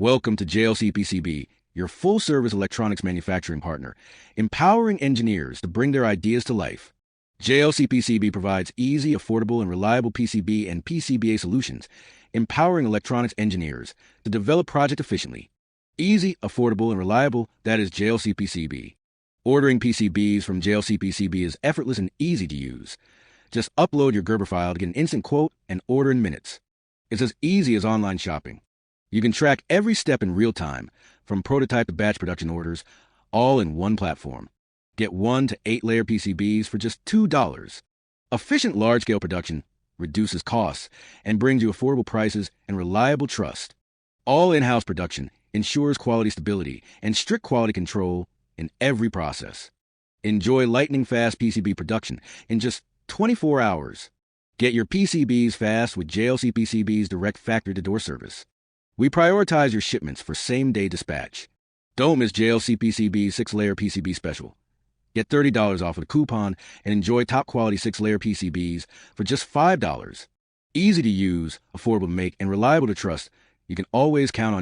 Welcome to JLC PCB, your full-service electronics manufacturing partner, empowering engineers to bring their ideas to life. JLC PCB provides easy, affordable, and reliable PCB and PCBA solutions, empowering electronics engineers to develop projects efficiently. Easy, affordable, and reliable, that is JLC PCB. Ordering PCBs from JLC PCB is effortless and easy to use. Just upload your Gerber file to get an instant quote and order in minutes. It's as easy as online shopping. You can track every step in real time, from prototype to batch production orders, all in one platform. Get 1 to 8 layer PCBs for just $2. Efficient large-scale production reduces costs and brings you affordable prices and reliable trust. All in-house production ensures quality stability and strict quality control in every process. Enjoy lightning-fast PCB production in just 24 hours. Get your PCBs fast with JLC PCB's direct factory-to-door service. We prioritize your shipments for same-day dispatch. Don't miss JLC PCB's 6-layer PCB special. Get $30 off with a coupon and enjoy top-quality 6-layer PCBs for just $5. Easy to use, affordable to make, and reliable to trust. You can always count on